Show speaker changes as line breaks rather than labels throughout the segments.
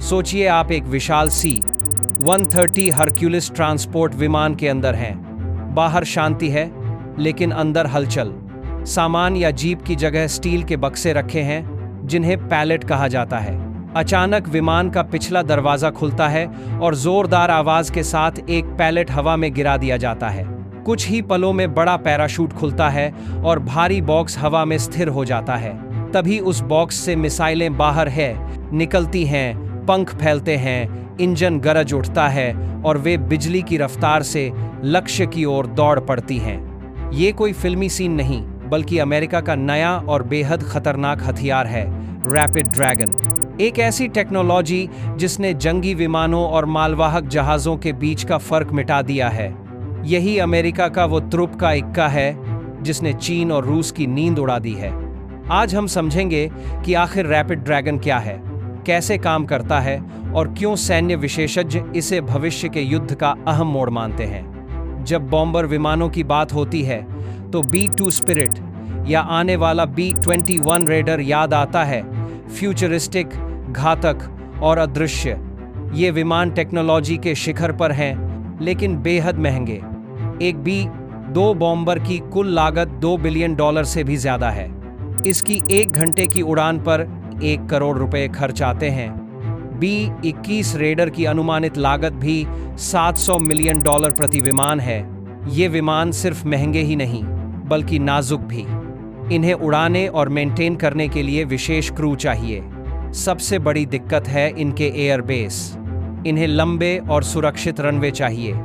सोचिए आप एक विशाल C-130 हरक्यूलिस ट्रांसपोर्ट विमान के अंदर हैं। बाहर शांति है, लेकिन अंदर हलचल। सामान या जीप की जगह स्टील के बक्से रखे हैं, जिन्हें पैलेट कहा जाता है। अचानक विमान का पिछला दरवाजा खुलता है और जोरदार आवाज के साथ एक पैलेट हवा में गिरा दिया जाता है। कुछ ही पलों में बड़ा पैराशूट खुलता है और भारी बॉक्स हवा में स्थिर हो जाता है। तभी उस बॉक्स से मिसाइलें बाहर निकलती हैं, पंख फैलते हैं, इंजन गरज उठता है और वे बिजली की रफ्तार से लक्ष्य की ओर दौड़ पड़ती हैं। ये कोई फिल्मी सीन नहीं, बल्कि अमेरिका का नया और बेहद खतरनाक हथियार है, रैपिड ड्रैगन। एक ऐसी टेक्नोलॉजी जिसने जंगी विमानों और मालवाहक जहाज़ों के बीच का फर्क मिटा दिया है। यही अमेरिका का वो तुरुप का इक्का है जिसने चीन और रूस की नींद उड़ा दी है। आज हम समझेंगे कि आखिर रैपिड ड्रैगन क्या है, कैसे काम करता है और क्यों सैन्य विशेषज्ञ इसे भविष्य के युद्ध का अहम मोड़ मानते हैं। जब बॉम्बर विमानों की बात होती है तो B-2 स्पिरिट या आने वाला B-21 रेडर याद आता है। फ्यूचरिस्टिक, घातक और अदृश्य, ये विमान टेक्नोलॉजी के शिखर पर हैं, लेकिन बेहद महंगे। एक B-2 बॉम्बर की कुल लागत $2 बिलियन से भी ज्यादा है। इसकी 1 घंटे की उड़ान पर 1 करोड़ रुपए खर्च आते हैं। B-21 रेडर की अनुमानित लागत भी $700 मिलियन प्रति विमान है। ये विमान सिर्फ महंगे ही नहीं, बल्कि नाजुक भी। इन्हें उड़ाने और मेंटेन करने के लिए विशेष क्रू चाहिए। सबसे बड़ी दिक्कत है इनके एयरबेस। इन्हें लंबे और सुरक्षित रनवे चाहिए।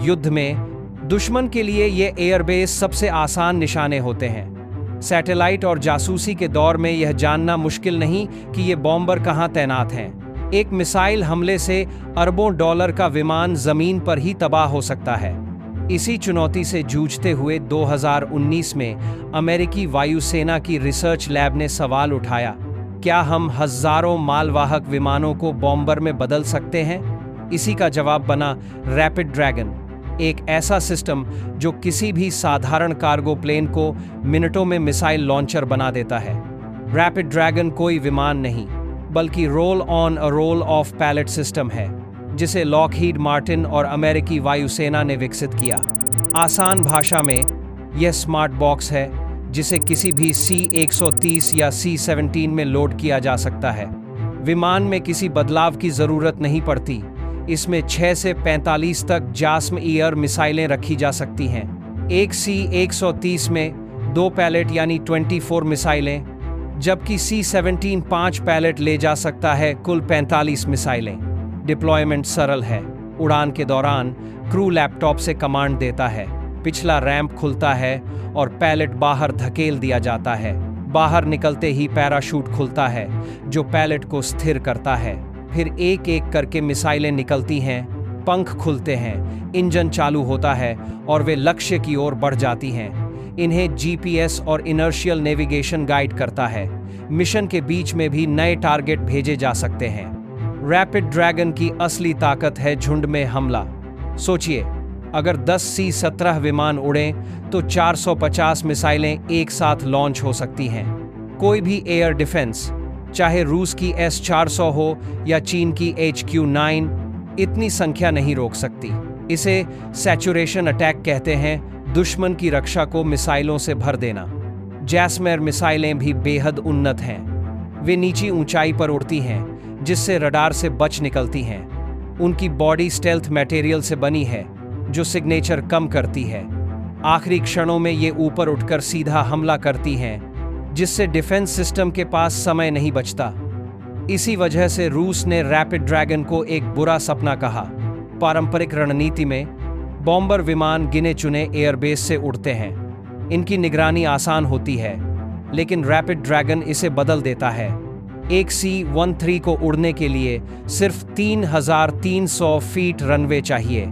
युद्ध में दुश्मन के लिए ये एयरबेस सबसे आसान निशाने होते हैं। सैटेलाइट और जासूसी के दौर में यह जानना मुश्किल नहीं कि ये बॉम्बर कहाँ तैनात हैं। एक मिसाइल हमले से अरबों डॉलर का विमान जमीन पर ही तबाह हो सकता है। इसी चुनौती से जूझते हुए 2019 में अमेरिकी वायुसेना की रिसर्च लैब ने सवाल उठाया, क्या हम हजारों मालवाहक विमानों को बॉम्बर में बदल सकते हैं? इसी का जवाब बना रैपिड ड्रैगन, एक ऐसा सिस्टम जो किसी भी साधारण कार्गो प्लेन को मिनटों में मिसाइल लॉन्चर बना देता है। रैपिड ड्रैगन कोई विमान नहीं, बल्कि roll on a roll off pallet system है, जिसे लॉकहीड मार्टिन और अमेरिकी वायुसेना ने विकसित किया। आसान भाषा में यह स्मार्ट बॉक्स है जिसे किसी भी C-130 या C-17 में लोड किया जा सकता है। विमान में किसी बदलाव की जरूरत नहीं पड़ती। इसमें 6 से 45 तक जास्म ईयर मिसाइलें रखी जा सकती हैं। एक C-130 में 2 पैलेट यानी 24 मिसाइलें, जबकि C-17 5 पैलेट ले जा सकता है, कुल 45 मिसाइलें। डिप्लॉयमेंट सरल है। उड़ान के दौरान क्रू लैपटॉप से कमांड देता है, पिछला रैंप खुलता है और पैलेट बाहर धकेल दिया जाता है। बाहर निकलते ही पैराशूट खुलता है जो पैलेट को स्थिर करता है। फिर एक एक करके मिसाइलें निकलती हैं, पंख खुलते हैं, इंजन चालू होता है और वे लक्ष्य की ओर बढ़ जाती हैं। इन्हें GPS और इनर्शियल नेविगेशन गाइड करता है। मिशन के बीच में भी नए टारगेट भेजे जा सकते हैं। रैपिड ड्रैगन की असली ताकत है झुंड में हमला। सोचिए, अगर 10 C-17 विमान उड़ें तो 450 मिसाइलें एक साथ लॉन्च हो सकती हैं। कोई भी एयर डिफेंस, चाहे रूस की S-400 हो या चीन की HQ-9, इतनी संख्या नहीं रोक सकती। इसे सैचुरेशन अटैक कहते हैं, दुश्मन की रक्षा को मिसाइलों से भर देना। जैसमेर मिसाइलें भी बेहद उन्नत हैं। वे नीची ऊंचाई पर उड़ती हैं, जिससे रडार से बच निकलती हैं। उनकी बॉडी स्टेल्थ मटेरियल से बनी है, जो सिग्नेचर कम करती है। आखिरी क्षणों में ये ऊपर उठकर सीधा हमला करती हैं, जिससे डिफेंस सिस्टम के पास समय नहीं बचता। इसी वजह से रूस ने रैपिड ड्रैगन को एक बुरा सपना कहा। पारंपरिक रणनीति में बॉम्बर विमान गिने चुने एयरबेस से उड़ते हैं। इनकी निगरानी आसान होती है, लेकिन रैपिड ड्रैगन इसे बदल देता है। एक C-13 को उड़ने के लिए सिर्फ 3,300 फीट रनवे चाहिए।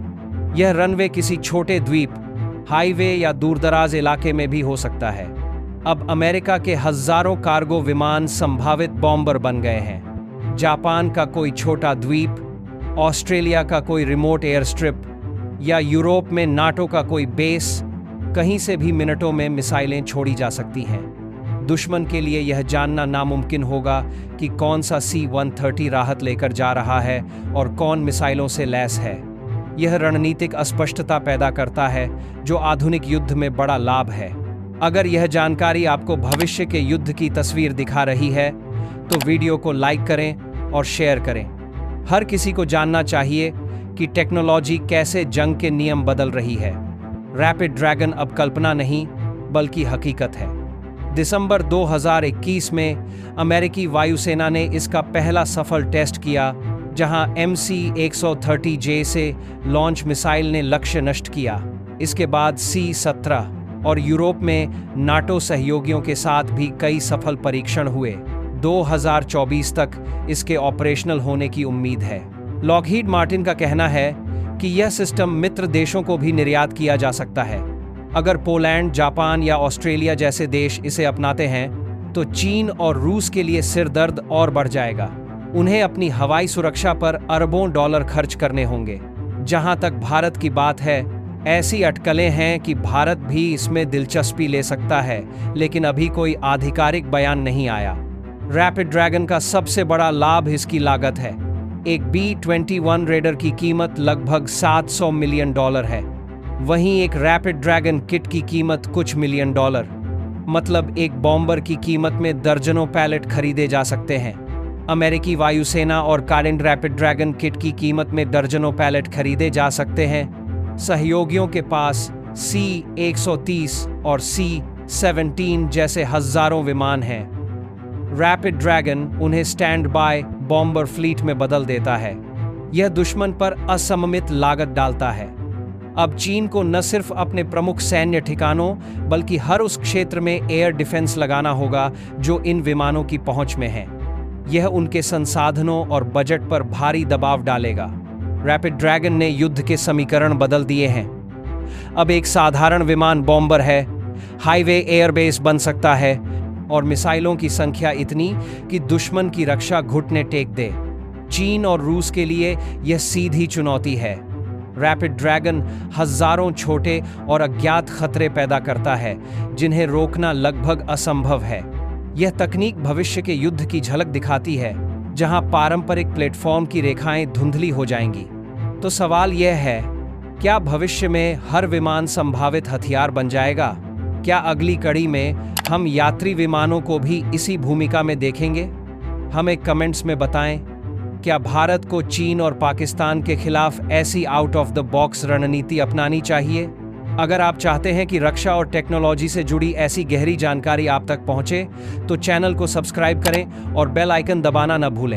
यह रनवे किसी छोटे द्वीप, हाईवे या दूरदराज इलाके में भी हो सकता है। अब अमेरिका के हजारों कार्गो विमान संभावित बॉम्बर बन गए हैं। जापान का कोई छोटा द्वीप, ऑस्ट्रेलिया का कोई रिमोट एयर स्ट्रिप या यूरोप में नाटो का कोई बेस, कहीं से भी मिनटों में मिसाइलें छोड़ी जा सकती हैं। दुश्मन के लिए यह जानना नामुमकिन होगा कि कौन सा C-130 राहत लेकर जा रहा है और कौन मिसाइलों से लैस है। यह रणनीतिक अस्पष्टता पैदा करता है जो आधुनिक युद्ध में बड़ा लाभ है। अगर यह जानकारी आपको भविष्य के युद्ध की तस्वीर दिखा रही है तो वीडियो को लाइक करें और शेयर करें। हर किसी को जानना चाहिए कि टेक्नोलॉजी कैसे जंग के नियम बदल रही है। रैपिड ड्रैगन अब कल्पना नहीं बल्कि हकीकत है। दिसंबर 2021 में अमेरिकी वायुसेना ने इसका पहला सफल टेस्ट किया, जहां MC-130J से लॉन्च मिसाइल ने लक्ष्य नष्ट किया। इसके बाद C-17 और यूरोप में नाटो सहयोगियों के साथ भी कई सफल परीक्षण हुए। 2024 तक इसके ऑपरेशनल होने की उम्मीद है। लॉकहीड मार्टिन का कहना है कि यह सिस्टम मित्र देशों को भी निर्यात किया जा सकता है। अगर पोलैंड, जापान या ऑस्ट्रेलिया जैसे देश इसे अपनाते हैं तो चीन और रूस के लिए सिरदर्द और बढ़ जाएगा। उन्हें अपनी हवाई सुरक्षा पर अरबों डॉलर खर्च करने होंगे। जहां तक भारत की बात है, ऐसी अटकलें हैं कि भारत भी इसमें दिलचस्पी ले सकता है, लेकिन अभी कोई आधिकारिक बयान नहीं आया। रैपिड ड्रैगन का सबसे बड़ा लाभ इसकी लागत है। एक B-21 रेडर की कीमत लगभग $700 मिलियन है। वहीं एक रैपिड ड्रैगन किट की कीमत कुछ मिलियन डॉलर, मतलब एक बॉम्बर की कीमत में दर्जनों पैलेट खरीदे जा सकते हैं। अमेरिकी वायुसेना और कारेंट रैपिड ड्रैगन किट की कीमत में दर्जनों पैलेट खरीदे जा सकते हैं। सहयोगियों के पास C-130 और C-17 जैसे हजारों विमान हैं। रैपिड ड्रैगन उन्हें स्टैंड बाय बॉम्बर फ्लीट में बदल देता है। यह दुश्मन पर असममित लागत डालता है। अब चीन को न सिर्फ अपने प्रमुख सैन्य ठिकानों बल्कि हर उस क्षेत्र में एयर डिफेंस लगाना होगा जो इन विमानों की पहुंच में है। यह उनके संसाधनों और बजट पर भारी दबाव डालेगा। रैपिड ड्रैगन ने युद्ध के समीकरण बदल दिए हैं। अब एक साधारण विमान बॉम्बर है, हाईवे एयरबेस बन सकता है और मिसाइलों की संख्या इतनी कि दुश्मन की रक्षा घुटने टेक दे। चीन और रूस के लिए यह सीधी चुनौती है। रैपिड ड्रैगन हजारों छोटे और अज्ञात खतरे पैदा करता है जिन्हें रोकना लगभग असंभव है। यह तकनीक भविष्य के युद्ध की झलक दिखाती है, जहां पारंपरिक प्लेटफॉर्म की रेखाएं धुंधली हो जाएंगी। तो सवाल यह है, क्या भविष्य में हर विमान संभावित हथियार बन जाएगा? क्या अगली कड़ी में हम यात्री विमानों को भी इसी भूमिका में देखेंगे? हमें कमेंट्स में बताएं। क्या भारत को चीन और पाकिस्तान के खिलाफ ऐसी आउट ऑफ द बॉक्स रणनीति अपनानी चाहिए? अगर आप चाहते हैं कि रक्षा और टेक्नोलॉजी से जुड़ी ऐसी गहरी जानकारी आप तक पहुंचे, तो चैनल को सब्सक्राइब करें और बेल आइकन दबाना न भूलें।